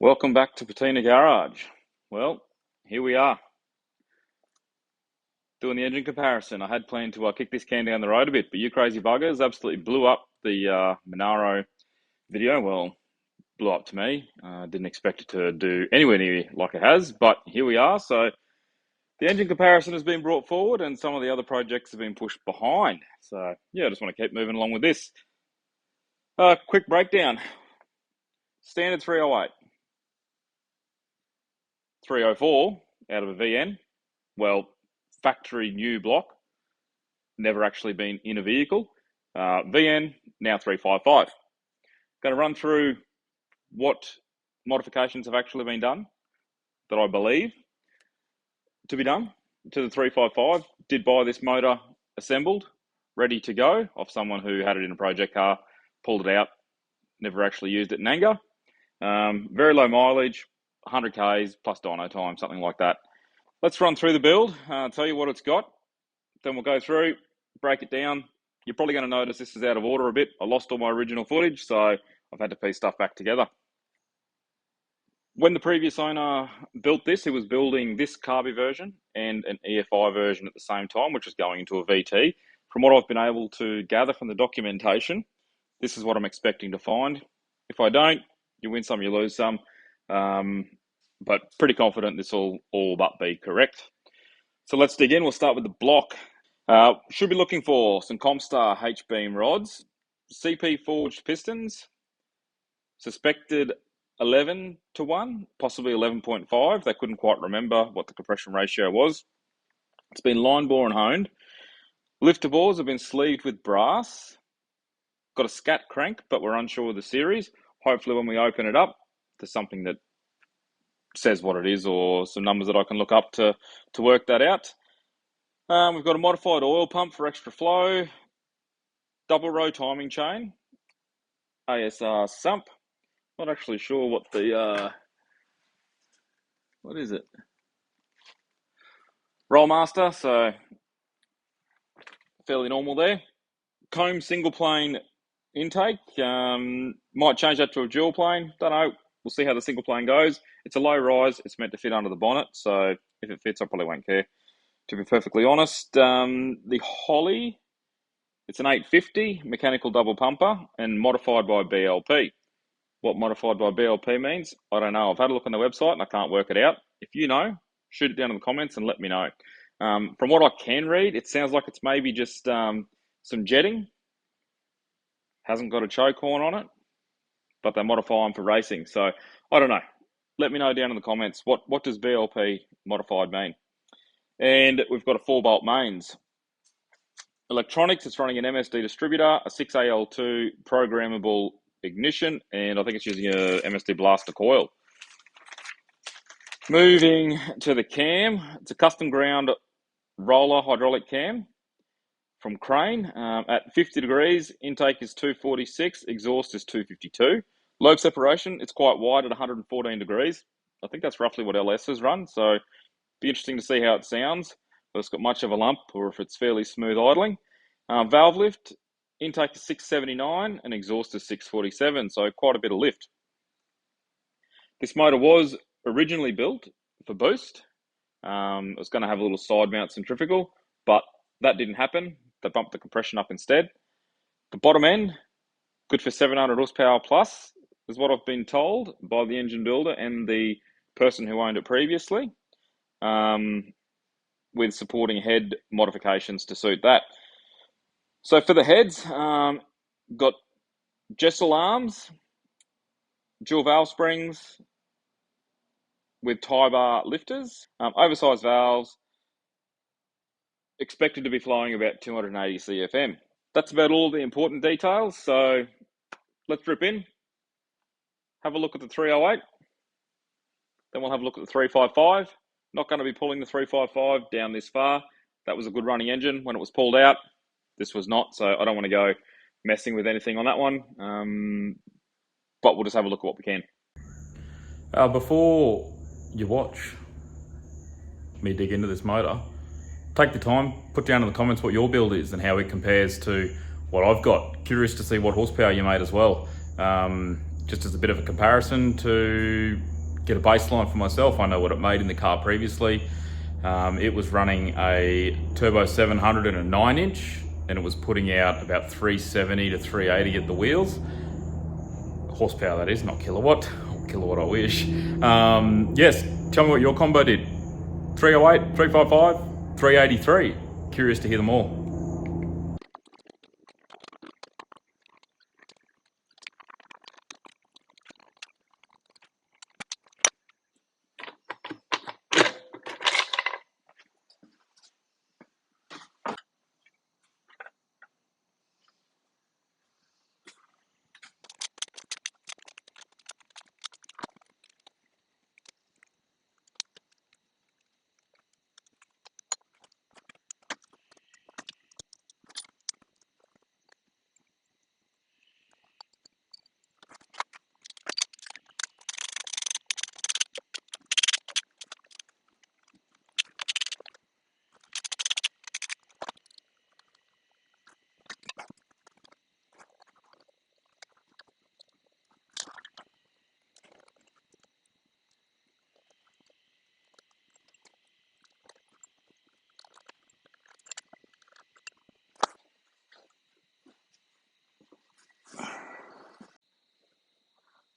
Welcome back to Patina Garage. Well, here we are, doing the engine comparison. I had planned to kick this can down the road a bit, but you crazy buggers absolutely blew up the Monaro video. Well, blew up to me. Didn't expect it to do anywhere near like it has, but here we are. So the engine comparison has been brought forward and some of the other projects have been pushed behind. So yeah, I just want to keep moving along with this. Quick breakdown. Standard 308. 304 out of a VN. Well, factory new block, never actually been in a vehicle. VN, now 355. Going to run through what modifications have actually been done that I believe to be done to the 355. Did buy this motor assembled, ready to go, off someone who had it in a project car, pulled it out, never actually used it in anger. Very low mileage, 100 Ks plus dyno time, something like that. Let's run through the build, tell you what it's got. Then we'll go through, break it down. You're probably going to notice this is out of order a bit. I lost all my original footage, so I've had to piece stuff back together. When the previous owner built this, he was building this carby version and an EFI version at the same time, which is going into a VT. From what I've been able to gather from the documentation, this is what I'm expecting to find. If I don't, you win some, you lose some. But pretty confident this will all but be correct. So let's dig in. We'll start with the block. Should be looking for some Comstar H-beam rods, CP forged pistons, suspected 11 to 1, possibly 11.5. They couldn't quite remember what the compression ratio was. It's been line bore and honed. Lifter bores have been sleeved with brass. Got a scat crank, but we're unsure of the series. Hopefully when we open it up, there's something that says what it is or some numbers that I can look up to work that out. We've got a modified oil pump for extra flow, double row timing chain, ASR sump. Not actually sure what the, what is it? Rollmaster, so fairly normal there. Comb single plane intake, might change that to a dual plane, don't know. We'll see how the single plane goes. It's a low rise, it's meant to fit under the bonnet, so if it fits, I probably won't care, to be perfectly honest. The Holly, it's an 850 mechanical double pumper and modified by BLP. What modified by BLP means, I don't know. I've had a look on the website and I can't work it out. If you know, shoot it down in the comments and let me know. From what I can read, it sounds like it's maybe just some jetting. Hasn't got a choke horn on it, but they modify them for racing. So I don't know. Let me know down in the comments. What does BLP modified mean? And we've got a 4-bolt mains. Electronics, it's running an MSD distributor, a 6AL2 programmable ignition, and I think it's using a MSD blaster coil. Moving to the cam, it's a custom ground roller hydraulic cam from Crane. At 50 degrees, intake is 246, exhaust is 252. Lobe separation, it's quite wide at 114 degrees. I think that's roughly what LS has run, so be interesting to see how it sounds, whether it's got much of a lump or if it's fairly smooth idling. Valve lift, intake is 679 and exhaust is 647, so quite a bit of lift. This motor was originally built for boost. It was going to have a little side mount centrifugal, but that didn't happen. They bumped the compression up instead. The bottom end, good for 700 horsepower plus, is what I've been told by the engine builder and the person who owned it previously, with supporting head modifications to suit that. So for the heads, got Jessel arms, dual valve springs with tie bar lifters, oversized valves, expected to be flowing about 280 CFM. That's about all the important details, so let's rip in, have a look at the 308, then we'll have a look at the 355. Not going to be pulling the 355 down this far. That was a good running engine when it was pulled out. This was not, so I don't want to go messing with anything on that one, but we'll just have a look at what we can. Before you watch me dig into this motor, take the time, put down in the comments what your build is and how it compares to what I've got. Curious to see what horsepower you made as well. just as a bit of a comparison to get a baseline for myself. I know what it made in the car previously. It was running a Turbo 700 and a 9-inch, and it was putting out about 370 to 380 at the wheels. Horsepower, that is, not kilowatt. Kilowatt, I wish. Yes, tell me what your combo did. 308, 355, 383. Curious to hear them all.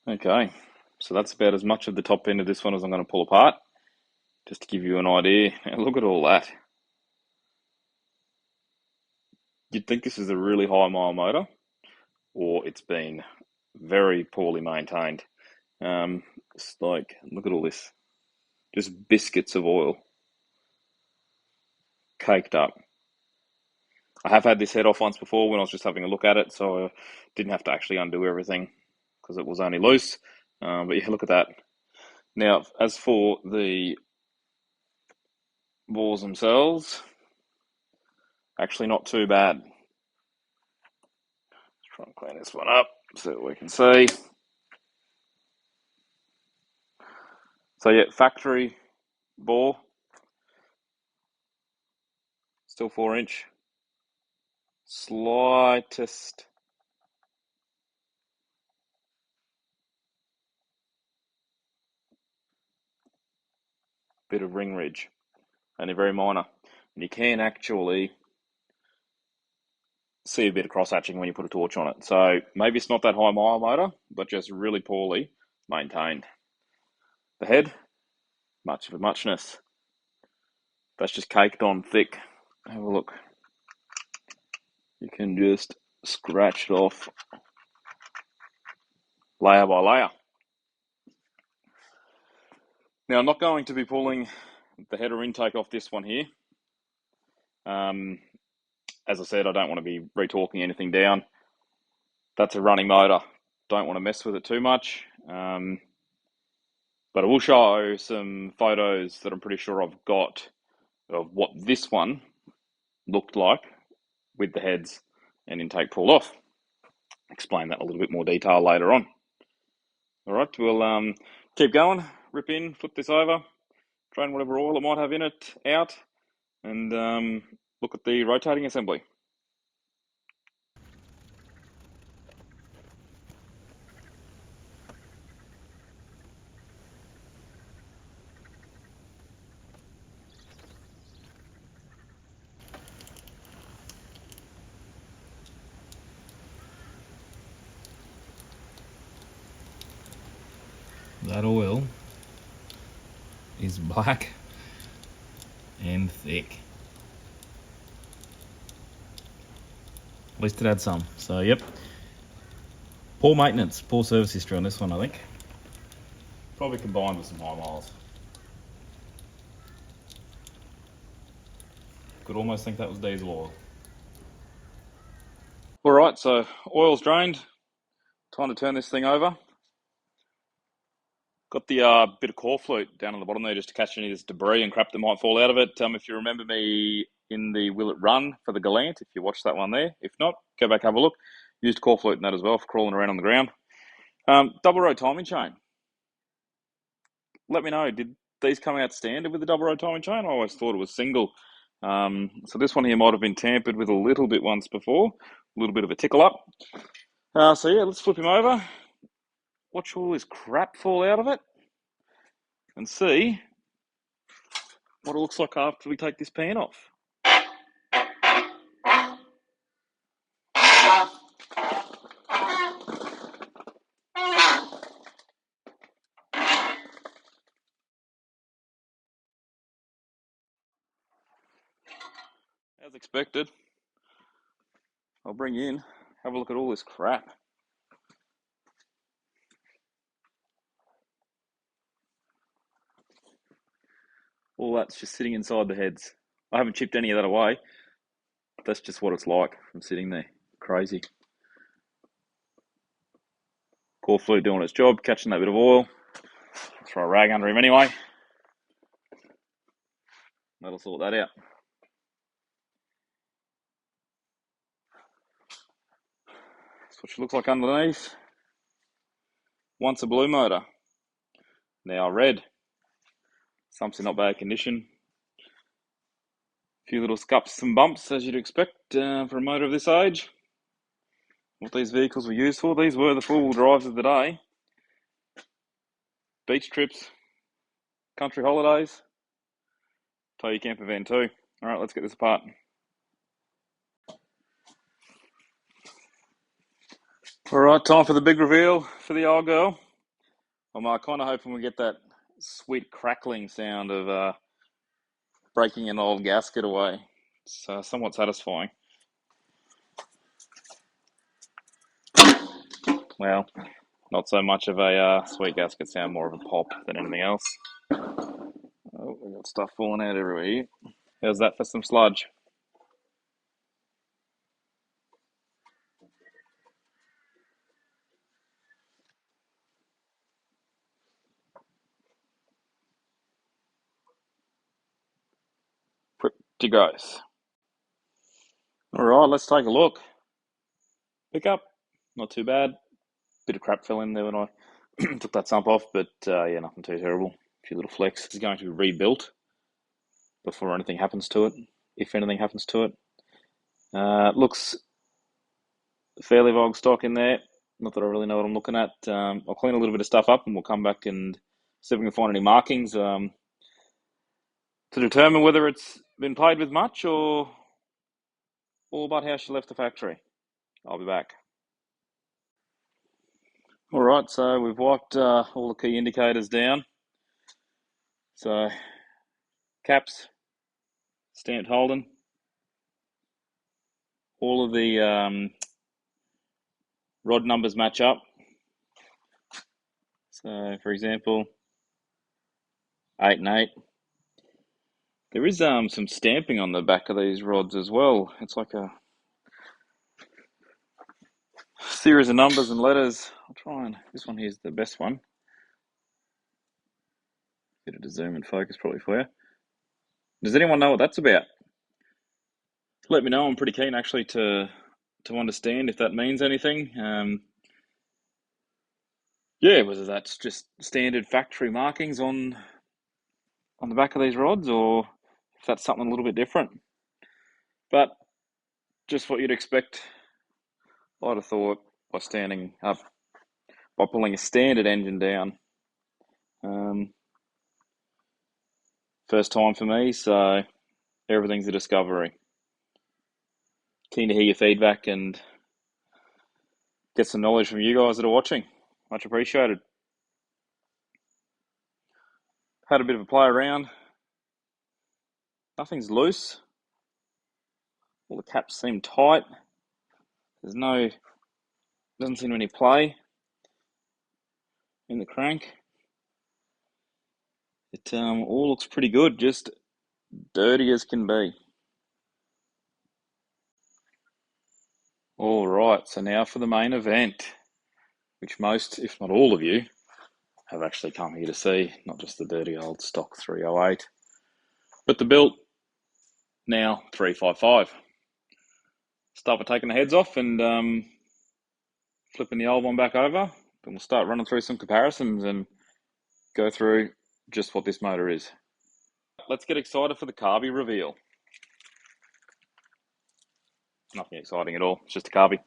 Okay, so that's about as much of the top end of this one as I'm going to pull apart, just to give you an idea. Now look at all that. You'd think this is a really high mile motor, or it's been very poorly maintained. It's like, look at all this. Just biscuits of oil. Caked up. I have had this head off once before when I was just having a look at it, so I didn't have to actually undo everything because it was only loose. But yeah, look at that. Now, as for the balls themselves, actually not too bad. Let's try and clean this one up so that we can see. So yeah, factory bore, still 4-inch. Slightest bit of ring ridge, only very minor. And you can actually see a bit of cross-hatching when you put a torch on it. So maybe it's not that high mile motor, but just really poorly maintained. The head, much of a muchness. That's just caked on thick. Have a look. You can just scratch it off layer by layer. Now, I'm not going to be pulling the header intake off this one here. As I said, I don't want to be retorquing anything down. That's a running motor. Don't want to mess with it too much. But I will show some photos that I'm pretty sure I've got of what this one looked like with the heads and intake pulled off. Explain that in a little bit more detail later on. All right, we'll keep going, rip in, flip this over, drain whatever oil it might have in it out, and look at the rotating assembly. That oil is black and thick. At least it had some. So, yep. Poor maintenance, poor service history on this one, I think. Probably combined with some high miles. Could almost think that was diesel oil. All right, so oil's drained. Time to turn this thing over. Got the bit of core flute down on the bottom there just to catch any of this debris and crap that might fall out of it. If you remember me in the Will It Run for the Gallant, if you watched that one there. If not, go back, have a look. Used core flute in that as well for crawling around on the ground. Double row timing chain. Let me know, did these come out standard with the double row timing chain? I always thought it was single. So this one here might have been tampered with a little bit once before. A little bit of a tickle up. So yeah, let's flip him over. watch all this crap fall out of it and see what it looks like after we take this pan off. As expected, I'll bring you in, have a look at all this crap. All that's just sitting inside the heads. I haven't chipped any of that away. That's just what it's like from sitting there. Crazy. Core fluid doing its job, catching that bit of oil. Throw a rag under him anyway. That'll sort that out. That's what she looks like underneath. Once a blue motor, now red. Sumps in not bad condition. A few little scups and bumps, as you'd expect for a motor of this age. What these vehicles were used for. These were the four-wheel drives of the day. Beach trips, country holidays, tow your camper van too. All right, let's get this apart. All right, time for the big reveal for the old girl. I'm kind of hoping we get that sweet crackling sound of breaking an old gasket away. It's somewhat satisfying. Well, not so much of a sweet gasket sound, more of a pop than anything else. Oh, we've got stuff falling out everywhere here. How's that for some sludge? Pretty gross. All right, let's take a look. Pick up, not too bad. Bit of crap fell in there when I took that sump off, but yeah, nothing too terrible. A few little flecks. It's going to be rebuilt before anything happens to it, if anything happens to it. Looks fairly vogue stock in there. Not that I really know what I'm looking at. I'll clean a little bit of stuff up and we'll come back and see if we can find any markings to determine whether it's been played with much or about how she left the factory. I'll be back. All right, so we've wiped all the key indicators down. So caps, stamped Holden. All of the rod numbers match up. So, for example, 8 and 8. There is some stamping on the back of these rods as well. It's like a series of numbers and letters. I'll try and, this one here's the best one. Get it to zoom and focus probably for you. Does anyone know what that's about? Let me know. I'm pretty keen actually to understand if that means anything. Yeah, whether that's just standard factory markings on the back of these rods or if that's something a little bit different. But just what you'd expect, I'd have thought, by standing up, by pulling a standard engine down. First time for me, so everything's a discovery. Keen to hear your feedback and get some knowledge from you guys that are watching. Much appreciated. Had a bit of a play around. Nothing's loose. All the caps seem tight. Doesn't seem any play in the crank. It all looks pretty good, just dirty as can be. All right, so now for the main event, which most, if not all of you, have actually come here to see. Not just the dirty old stock 308, but the built now 355. Start by taking the heads off and flipping the old one back over. Then we'll start running through some comparisons and go through just what this motor is. Let's get excited for the carby reveal. Nothing exciting at all, it's just a carby.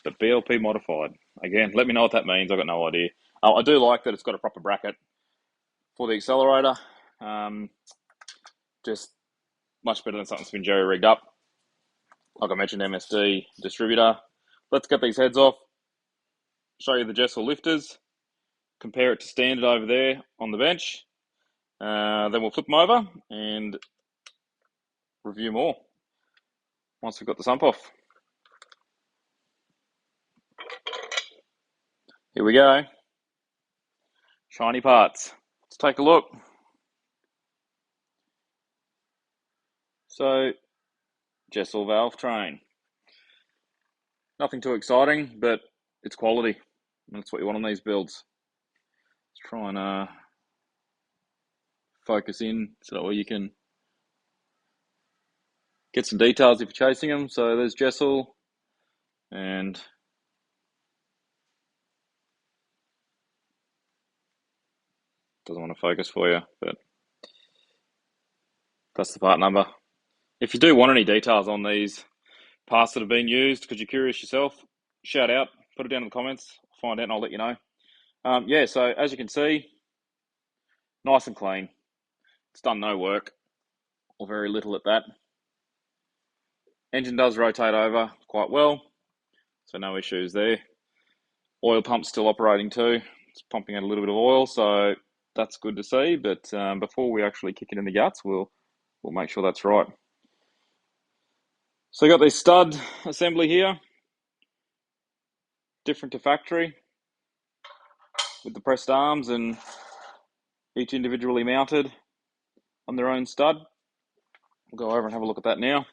But BLP modified. Again, let me know what that means, I've got no idea. I do like that it's got a proper bracket for the accelerator. Just much better than something that's been jerry rigged up. Like I mentioned, MSD distributor. Let's get these heads off, show you the Jessel lifters, compare it to standard over there on the bench. Then we'll flip them over and review more once we've got the sump off. Here we go. Shiny parts. Let's take a look. So, Jessel valve train. Nothing too exciting, but it's quality. And that's what you want on these builds. Let's try and focus in so that way you can get some details if you're chasing them. So there's Jessel, and doesn't want to focus for you, but that's the part number. If you do want any details on these parts that have been used because you're curious yourself, shout out, put it down in the comments, find out and I'll let you know. Yeah, so as you can see, nice and clean. It's done no work, or very little at that. Engine does rotate over quite well, so no issues there. Oil pump's still operating too. It's pumping out a little bit of oil, so that's good to see. But before we actually kick it in the guts, we'll make sure that's right. So you got this stud assembly here, different to factory, with the pressed arms and each individually mounted on their own stud. We'll go over and have a look at that now.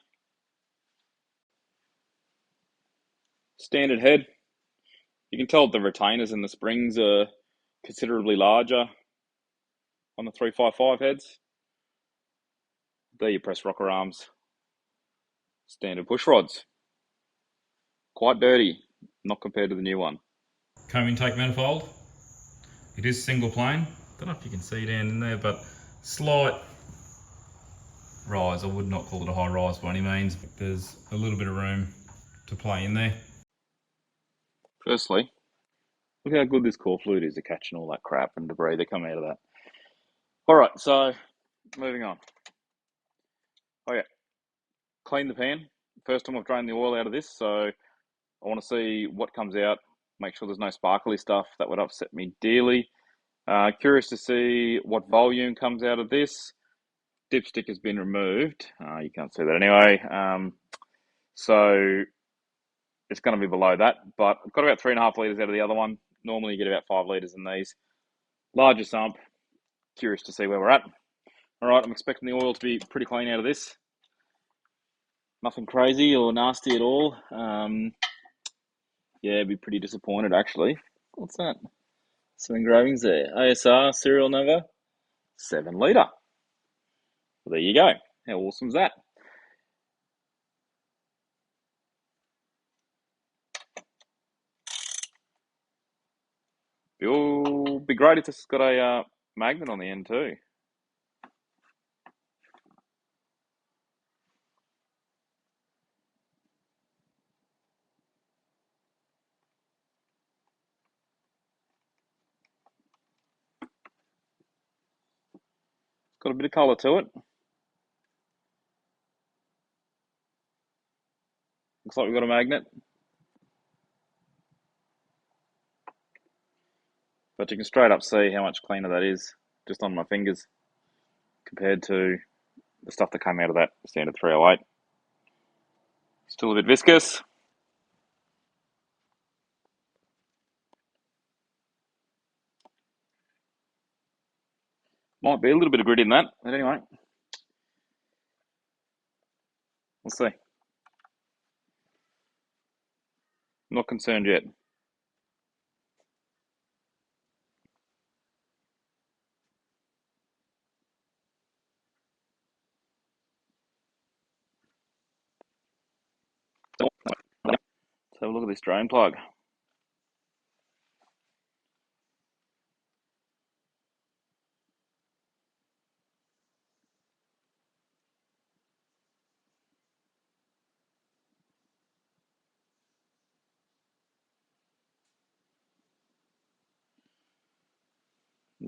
Standard head. You can tell the retainers and the springs are considerably larger on the 355 heads. They're your press rocker arms. Standard push rods. Quite dirty, not compared to the new one. Comb intake manifold. It is single plane. Don't know if you can see down in there, but slight rise. I would not call it a high rise by any means. There's a little bit of room to play in there. Firstly, look how good this core fluid is at catching all that crap and debris that come out of that. All right, so moving on. Oh yeah, clean the pan. First time I've drained the oil out of this, so I want to see what comes out. Make sure there's no sparkly stuff. That would upset me dearly. Curious to see what volume comes out of this. Dipstick has been removed. You can't see that anyway. So it's going to be below that, but I've got about 3.5 litres out of the other one. Normally you get about 5 litres in these. Larger sump. Curious to see where we're at. All right, I'm expecting the oil to be pretty clean out of this. Nothing crazy or nasty at all. Yeah, be pretty disappointed actually. What's that? Some engravings there. ASR serial number 7 litre. Well, there you go. How awesome is that? It'll be great if this has got a magnet on the end too. Got a bit of colour to it. Looks like we've got a magnet. But you can straight up see how much cleaner that is just on my fingers compared to the stuff that came out of that standard 308. Still a bit viscous. Might be a little bit of grit in that, but anyway. We'll see. Not concerned yet. Let's have a look at this drain plug.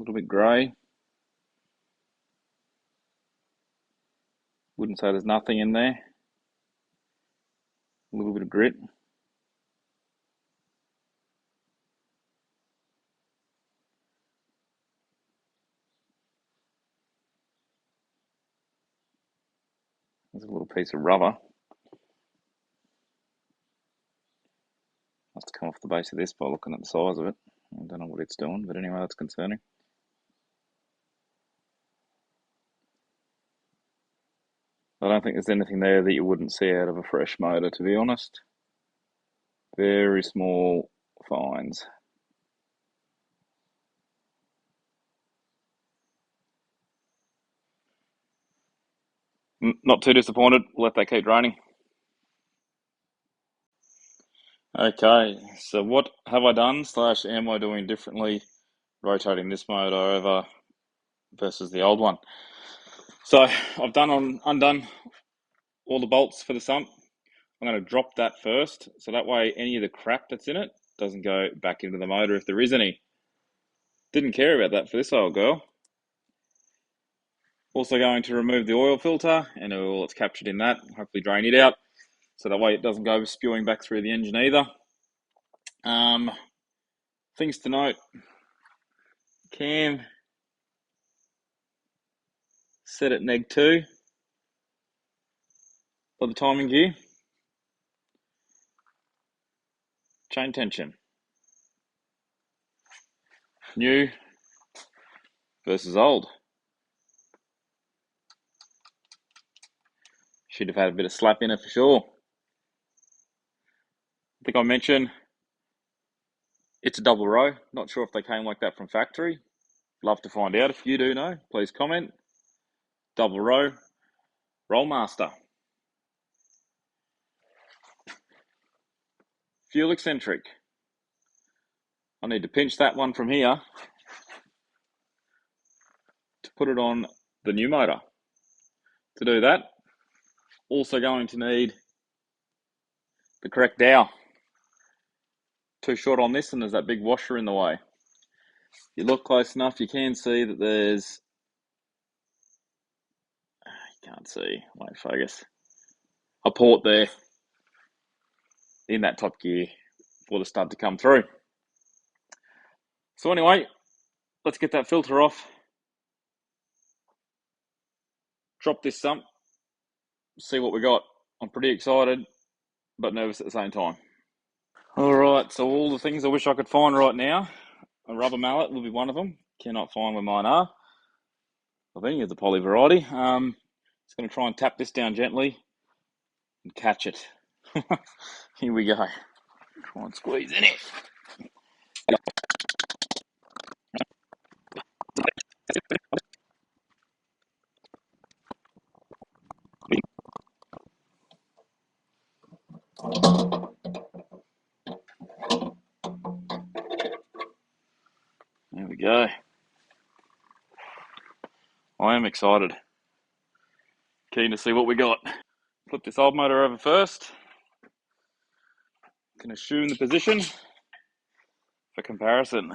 little bit grey. Wouldn't say there's nothing in there. A little bit of grit. There's a little piece of rubber. Must have come off the base of this by looking at the size of it. I don't know what it's doing, but anyway, that's concerning. I don't think there's anything there that you wouldn't see out of a fresh motor, to be honest. Very small fines. Not too disappointed. We'll let that keep draining. Okay, so what have I done / am I doing differently rotating this motor over versus the old one? So I've undone all the bolts for the sump. I'm going to drop that first, so that way any of the crap that's in it doesn't go back into the motor if there is any. Didn't care about that for this old girl. Also going to remove the oil filter and all that's captured in that, hopefully drain it out, so that way it doesn't go spewing back through the engine either. Things to note: cam set at neg 2 for the timing gear. Chain tension, new versus old. Should have had a bit of slap in it for sure. I think I mentioned it's a double row. Not sure if they came like that from factory. Love to find out. If you do know, please comment. Double row, roll master. Fuel eccentric. I need to pinch that one from here to put it on the new motor. To do that, also going to need the correct dowel. Too short on this, and there's that big washer in the way. If you look close enough, you can see that there's, you can't see, won't focus, a port there in that top gear for the stud to come through. So anyway, let's get that filter off, drop this sump, see what we got. I'm pretty excited, but nervous at the same time. All right, so all the things I wish I could find right now. A rubber mallet will be one of them. Cannot find where mine are, of any of the poly variety. Just going to try and tap this down gently and catch it. Here we go. Try and squeeze in it. There we go. I am excited. Keen to see what we got. Flip this old motor over first. Can assume the position for comparison.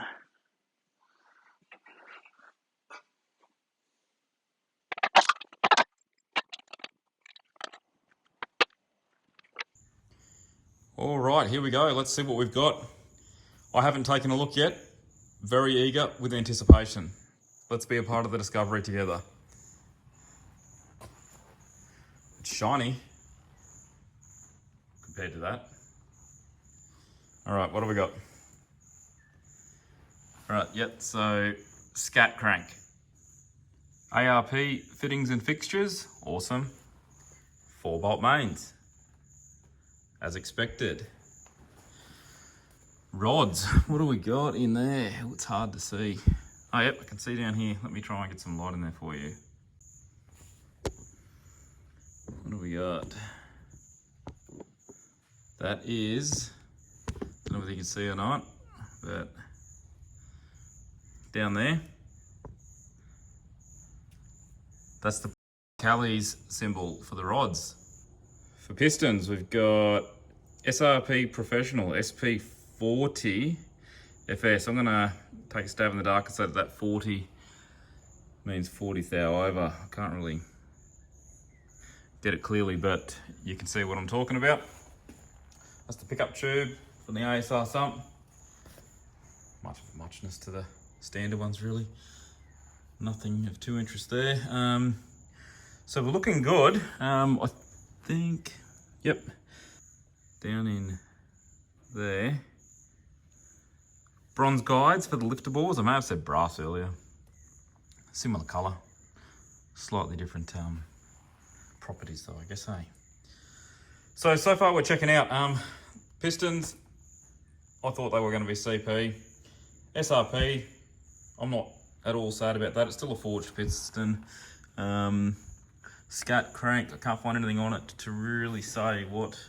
All right, here we go. Let's see what we've got. I haven't taken a look yet. Very eager with anticipation. Let's be a part of the discovery together. It's shiny compared to that. All right, what do we got? All right, yep, so scat crank. ARP fittings and fixtures, awesome. 4-bolt mains, as expected. Rods, what do we got in there? Oh, it's hard to see. Oh, yep, I can see down here. Let me try and get some light in there for you. What do we got? That is, I don't know whether you can see or not, but down there, that's the Cali's symbol for the rods. For pistons, we've got SRP Professional SP40 FS. I'm gonna take a stab in the dark and say that 40 means 40th hour over. I can't really get it clearly, but you can see what I'm talking about. That's the pickup tube from the ASR sump. Muchness to the standard ones, really. Nothing of too interest there. So we're looking good. I think, yep, down in there. Bronze guides for the lifter bores. I may have said brass earlier. Similar colour, slightly different properties though, I guess, hey? So far we're checking out pistons. I thought they were going to be CP. SRP, I'm not at all sad about that. It's still a forged piston. Scat crank, I can't find anything on it to really say what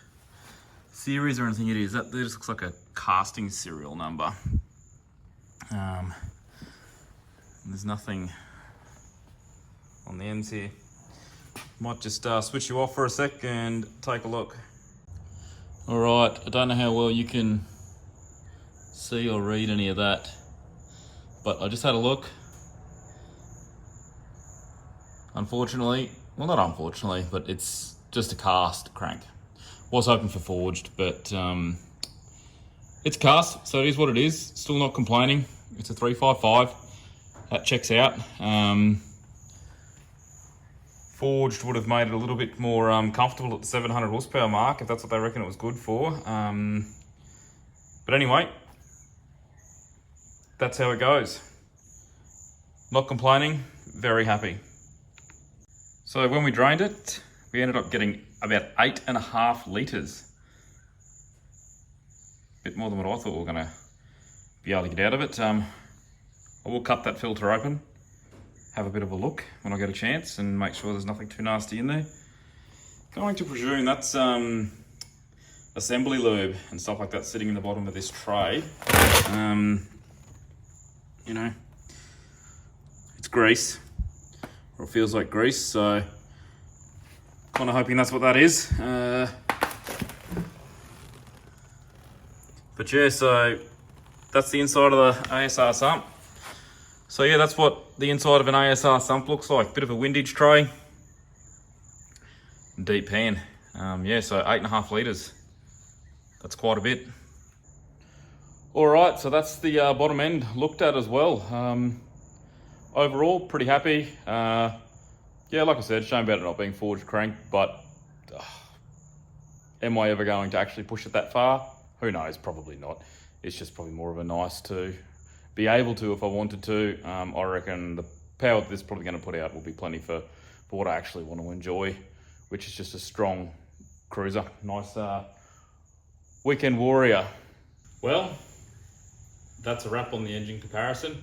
series or anything it is. That just looks like a casting serial number. There's nothing on the ends here. Might just switch you off for a sec and take a look. All right, I don't know how well you can see or read any of that, but I just had a look. Unfortunately, well, not unfortunately, but it's just a cast crank. Was hoping for forged, but it's cast, so it is what it is. Still not complaining. It's a 355. That checks out. Forged would have made it a little bit more comfortable at the 700 horsepower mark, if that's what they reckon it was good for. But anyway, that's how it goes. Not complaining, very happy. So when we drained it, we ended up getting about 8.5 litres. Bit more than what I thought we were gonna be able to get out of it. I will cut that filter open, have a bit of a look when I get a chance and make sure there's nothing too nasty in there. Going to presume that's assembly lube and stuff like that sitting in the bottom of this tray. You know, it's grease, or it feels like grease, so kind of hoping that's what that is. But yeah, so that's the inside of the ASR sump. So yeah, that's what the inside of an ASR sump looks like. Bit of a windage tray, deep pan. Yeah, so 8.5 litres. That's quite a bit. All right, so that's the bottom end looked at as well. Overall, pretty happy. Yeah, like I said, shame about it not being forged crank, but am I ever going to actually push it that far? Who knows, probably not. It's just probably more of a nice to be able to if I wanted to. I reckon the power that this is probably going to put out will be plenty for what I actually want to enjoy, which is just a strong cruiser. Nice weekend warrior. Well, that's a wrap on the engine comparison.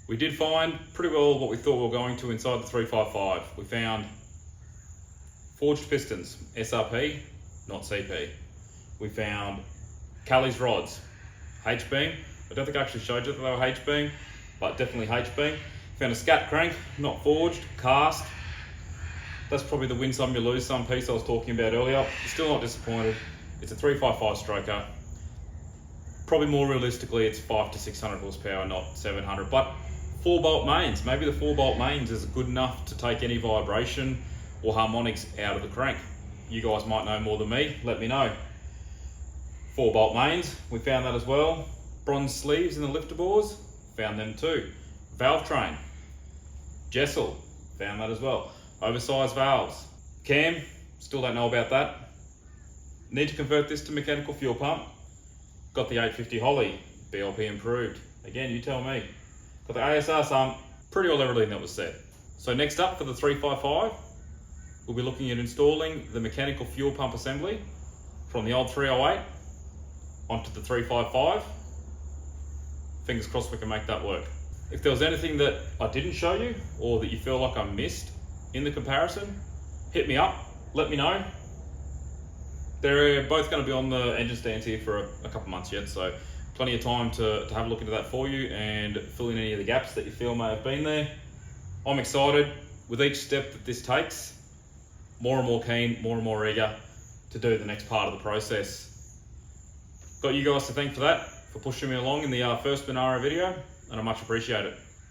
We did find pretty well what we thought we were going to inside the 355. We found forged pistons, SRP, not CP. We found Kelly's rods, H-beam. I don't think I actually showed you that they were H-beam, but definitely H-beam. Found a scat crank, not forged, cast. That's probably the win some, you lose some piece I was talking about earlier. Still not disappointed. It's a 355 stroker. Probably more realistically, it's 500 to 600 horsepower, not 700, but 4-bolt mains. Maybe the 4-bolt mains is good enough to take any vibration or harmonics out of the crank. You guys might know more than me, let me know. 4-bolt mains, we found that as well. Bronze sleeves in the lifter bores, found them too. Valve train, Jessel, found that as well. Oversized valves. Cam, still don't know about that. Need to convert this to mechanical fuel pump. Got the 850 Holly, BLP improved. Again, you tell me. Got the ASR sump, pretty well everything that was said. So next up for the 355, we'll be looking at installing the mechanical fuel pump assembly from the old 308 onto the 355. Fingers crossed we can make that work. If there was anything that I didn't show you or that you feel like I missed in the comparison, hit me up, let me know. They're both going to be on the engine stands here for a couple months yet, so plenty of time to have a look into that for you and fill in any of the gaps that you feel may have been there. I'm excited with each step that this takes, more and more keen, more and more eager to do the next part of the process. Got you guys to thank for that. for pushing me along in the first Monaro video, and I much appreciate it.